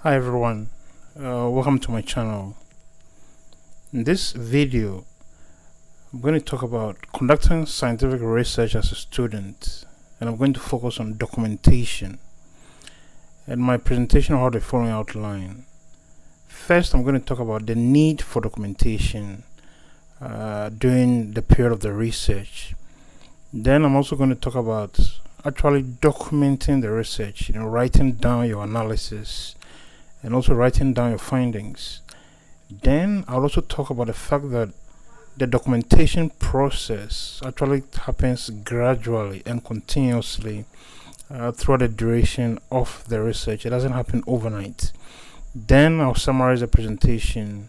Hi everyone, welcome to my channel. In this video, I'm going to talk about conducting scientific research as a student, and I'm going to focus on documentation. And my presentation will have the following outline. First, I'm going to talk about the need for documentation during the period of the research. Then I'm also going to talk about actually documenting the research, writing down your analysis and also writing down your findings. Then I'll also talk about the fact that the documentation process actually happens gradually and continuously throughout the duration of the research. It doesn't happen overnight. Then I'll summarize the presentation.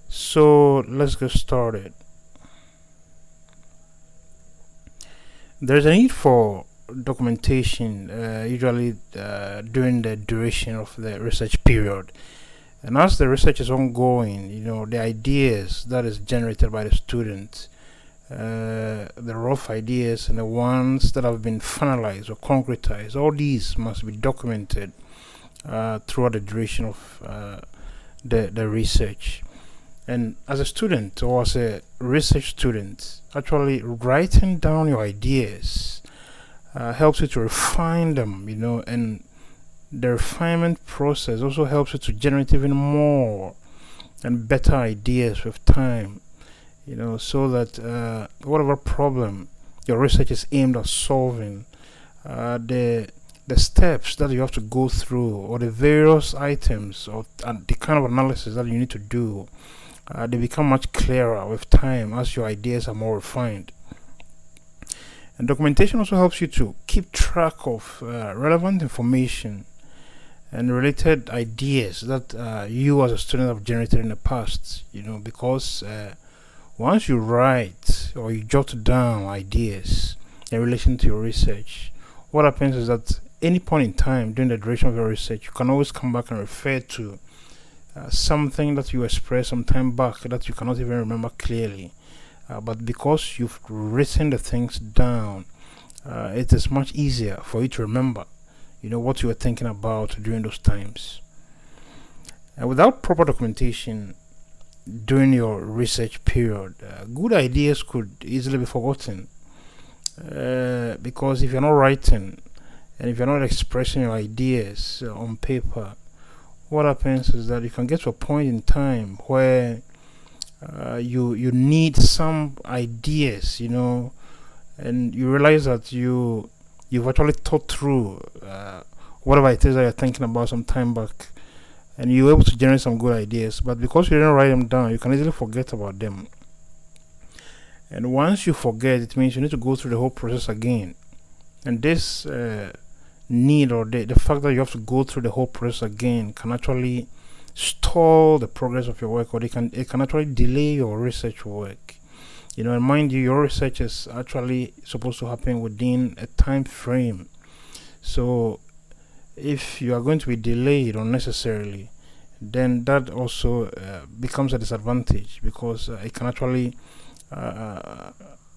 So let's get started. There's a need for documentation usually during the duration of the research period, and as the research is ongoing, the ideas that is generated by the students, the rough ideas and the ones that have been finalized or concretized, all these must be documented throughout the duration of the research. And as a student or as a research student, actually writing down your ideas helps you to refine them, and the refinement process also helps you to generate even more and better ideas with time, so that whatever problem your research is aimed at solving, the steps that you have to go through or the various items or the kind of analysis that you need to do, they become much clearer with time as your ideas are more refined. And documentation also helps you to keep track of relevant information and related ideas that you as a student have generated in the past, because once you write or you jot down ideas in relation to your research, what happens is that any point in time during the duration of your research, you can always come back and refer to something that you expressed some time back that you cannot even remember clearly. But because you've written the things down, it is much easier for you to remember, what you were thinking about during those times. And without proper documentation during your research period, good ideas could easily be forgotten. Because if you're not writing and if you're not expressing your ideas on paper, what happens is that you can get to a point in time where you need some ideas, and you realize that you've actually thought through whatever it is that you're thinking about some time back, and you're able to generate some good ideas, but because you didn't write them down, you can easily forget about them. And once you forget, it means you need to go through the whole process again. And this need or the fact that you have to go through the whole process again can actually stall the progress of your work, or it can actually delay your research work. And mind you, your research is actually supposed to happen within a time frame. So if you are going to be delayed unnecessarily, then that also becomes a disadvantage, because it can actually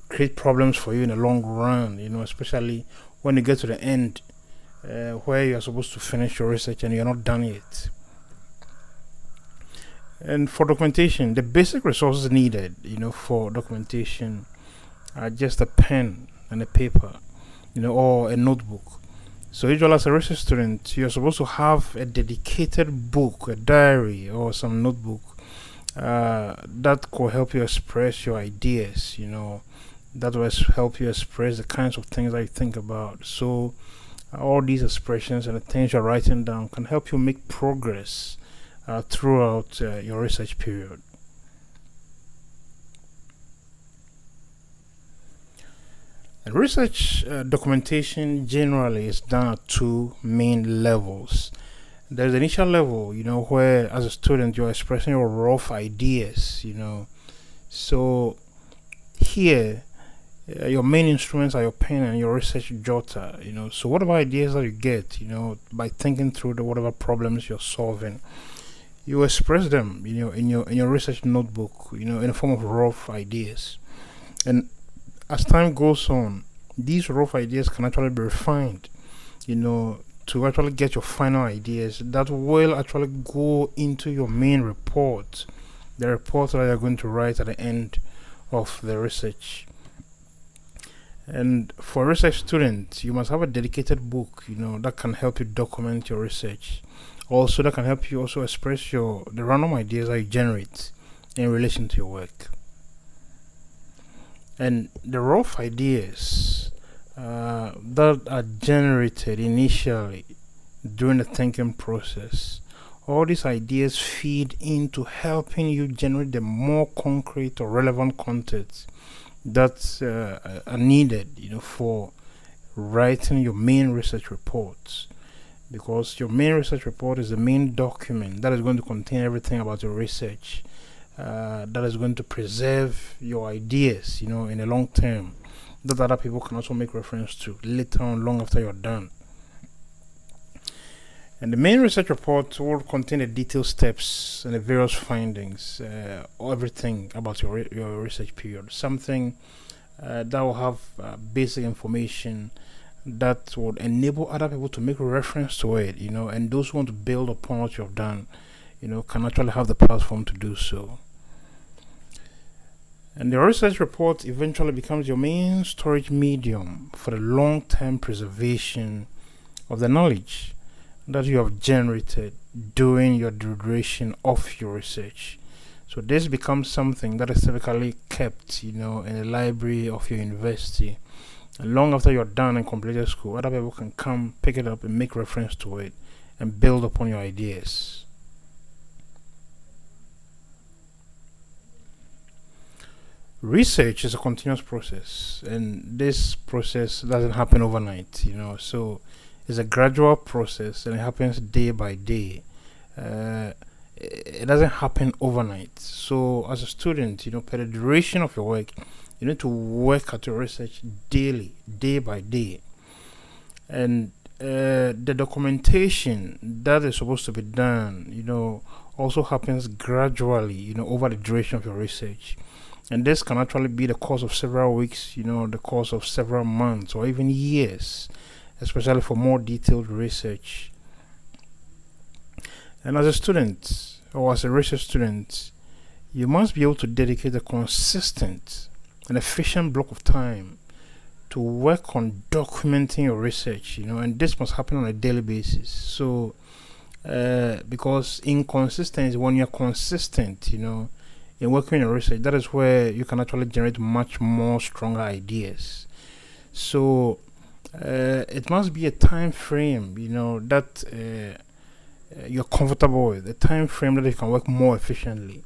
create problems for you in the long run, especially when you get to the end where you are supposed to finish your research and you're not done yet. And for documentation, the basic resources needed, for documentation are just a pen and a paper, or a notebook. So usually as a research student, you're supposed to have a dedicated book, a diary, or some notebook that could help you express your ideas, that will help you express the kinds of things that you think about. So all these expressions and the things you're writing down can help you make progress throughout your research period. And research documentation generally is done at two main levels. There's the initial level, where as a student you're expressing your rough ideas, So here, your main instruments are your pen and your research jotter, So whatever ideas that you get, by thinking through the whatever problems you're solving, you express them, in your research notebook, in the form of rough ideas. And as time goes on, these rough ideas can actually be refined, to actually get your final ideas that will actually go into your main report, the report that you're going to write at the end of the research. And for research students, you must have a dedicated book, that can help you document your research. Also, that can help you also express the random ideas that you generate in relation to your work. And the rough ideas that are generated initially during the thinking process, all these ideas feed into helping you generate the more concrete or relevant content that are needed, for writing your main research reports. Because your main research report is the main document that is going to contain everything about your research, that is going to preserve your ideas, in the long term, that other people can also make reference to later on, long after you're done. And the main research report will contain the detailed steps and the various findings, everything about your research period. Something that will have basic information that would enable other people to make reference to it, and those who want to build upon what you've done, can actually have the platform to do so. And the research report eventually becomes your main storage medium for the long-term preservation of the knowledge that you have generated during your duration of your research. So this becomes something that is typically kept, in the library of your university. And long after you're done and completed school, other people can come pick it up and make reference to it and build upon your ideas. Research is a continuous process, and this process doesn't happen overnight, so it's a gradual process and it happens day by day. It doesn't happen overnight. So as a student, per the duration of your work, you need to work at your research daily, day by day. And the documentation that is supposed to be done, also happens gradually, over the duration of your research. And this can actually be the course of several weeks, the course of several months or even years, especially for more detailed research. And as a student or as a research student, you must be able to dedicate a consistent and efficient block of time to work on documenting your research, and this must happen on a daily basis. So, because inconsistency, when you're consistent, in working on your research, that is where you can actually generate much more stronger ideas. So, it must be a time frame, that you're comfortable with, a time frame that you can work more efficiently.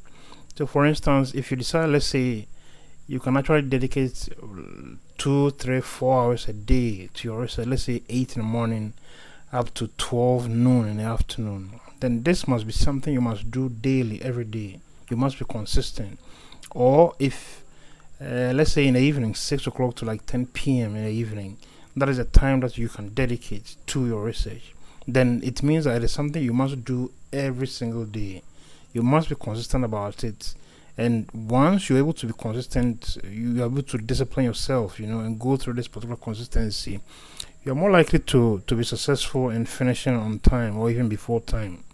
So, for instance, if you decide, let's say, you can actually dedicate 2, 3, 4 hours a day to your research, let's say 8 in the morning up to 12 noon in the afternoon, then this must be something you must do daily, every day. You must be consistent. Or if, let's say in the evening, 6 o'clock to like 10 p.m. in the evening, that is a time that you can dedicate to your research, then it means that it is something you must do every single day. You must be consistent about it. And once you're able to be consistent, you're able to discipline yourself, and go through this particular consistency, you're more likely to be successful in finishing on time or even before time.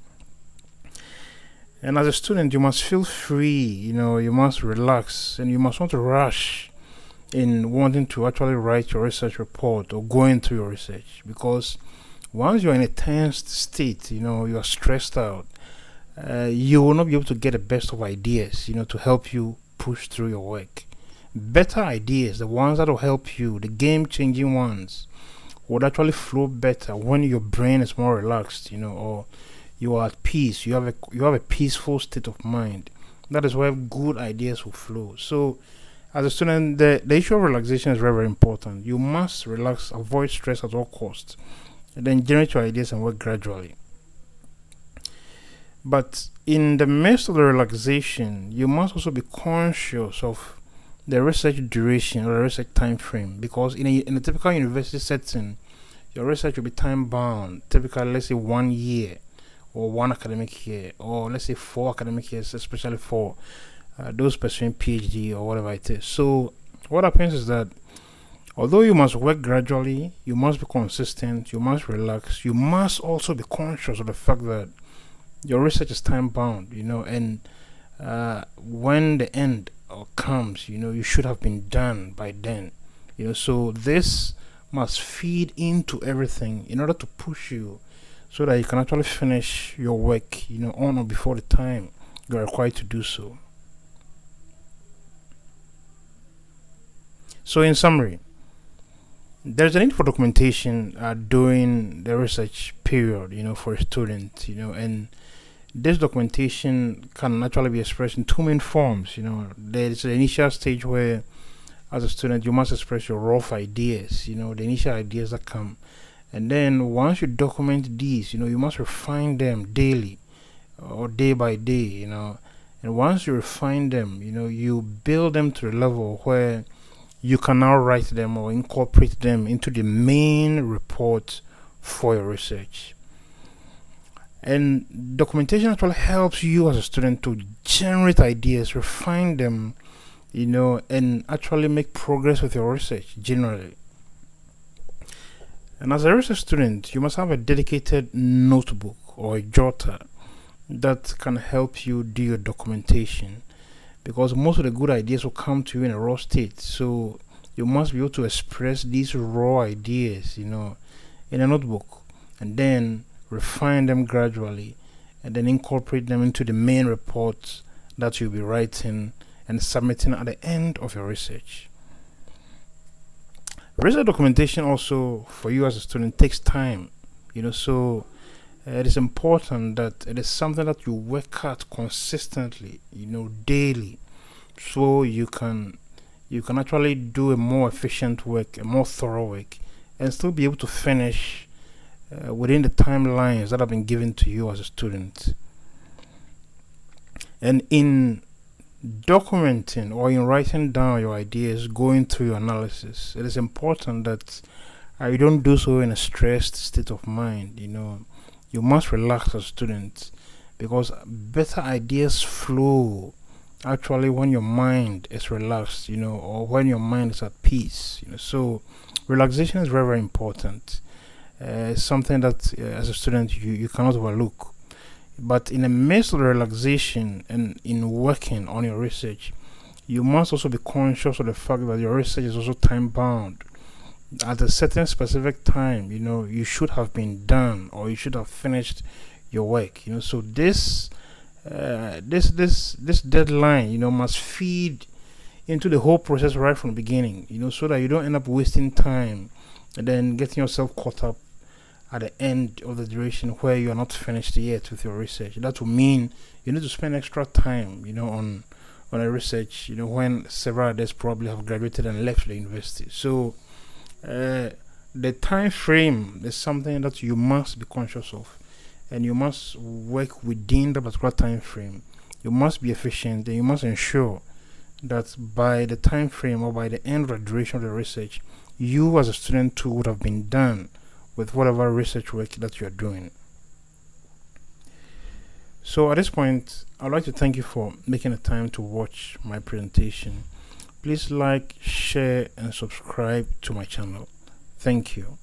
And as a student, you must feel free, you must relax, and you must not rush in wanting to actually write your research report or go into your research, because once you're in a tense state, you are stressed out, you will not be able to get the best of ideas, to help you push through your work. Better ideas, the ones that will help you, the game-changing ones, would actually flow better when your brain is more relaxed, or you are at peace. You have a peaceful state of mind. That is where good ideas will flow. So, as a student, the issue of relaxation is very, very important. You must relax, avoid stress at all costs, and then generate your ideas and work gradually. But in the midst of the relaxation, you must also be conscious of the research duration or the research time frame, because in a typical university setting, your research will be time bound. Typically, let's say 1 year or 1 academic year, or let's say 4 academic years, especially for those pursuing PhD or whatever it is. So what happens is that Although you must work gradually, you must be consistent, you must relax, you must also be conscious of the fact that your research is time bound, and when the end comes, you should have been done by then. So this must feed into everything in order to push you so that you can actually finish your work, on or before the time you are required to do so. So, in summary, there's a need for documentation during the research period, for a student, and this documentation can actually be expressed in two main forms. There's the initial stage where, as a student, you must express your rough ideas, the initial ideas that come. And then once you document these, you must refine them daily or day by day, And once you refine them, you build them to the level where you can now write them or incorporate them into the main report for your research. And documentation actually helps you as a student to generate ideas, refine them, and actually make progress with your research generally. And as a research student, you must have a dedicated notebook or a jotter that can help you do your documentation, because most of the good ideas will come to you in a raw state. So you must be able to express these raw ideas, in a notebook, and then refine them gradually, and then incorporate them into the main reports that you'll be writing and submitting at the end of your research. Research documentation also for you as a student takes time, so it is important that it is something that you work at consistently, daily, so you can actually do a more efficient work, a more thorough work, and still be able to finish within the timelines that have been given to you as a student. And in documenting or in writing down your ideas, going through your analysis, it is important that you don't do so in a stressed state of mind. You must relax as students, because better ideas flow actually when your mind is relaxed, or when your mind is at peace. So relaxation is very, very important. It's something that as a student you cannot overlook. But in the midst of the relaxation and in working on your research, you must also be conscious of the fact that your research is also time bound. At a certain specific time, you should have been done, or you should have finished your work. So this deadline, must feed into the whole process right from the beginning. So that you don't end up wasting time and then getting yourself caught up at the end of the duration where you are not finished yet with your research. That will mean you need to spend extra time, on a research, when several others probably have graduated and left the university. So the time frame is something that you must be conscious of, and you must work within the particular time frame. You must be efficient, and you must ensure that by the time frame or by the end of the duration of the research, you as a student too would have been done with whatever research work that you are doing. So at this point, I'd like to thank you for making the time to watch my presentation. Please like, share, and subscribe to my channel. Thank you.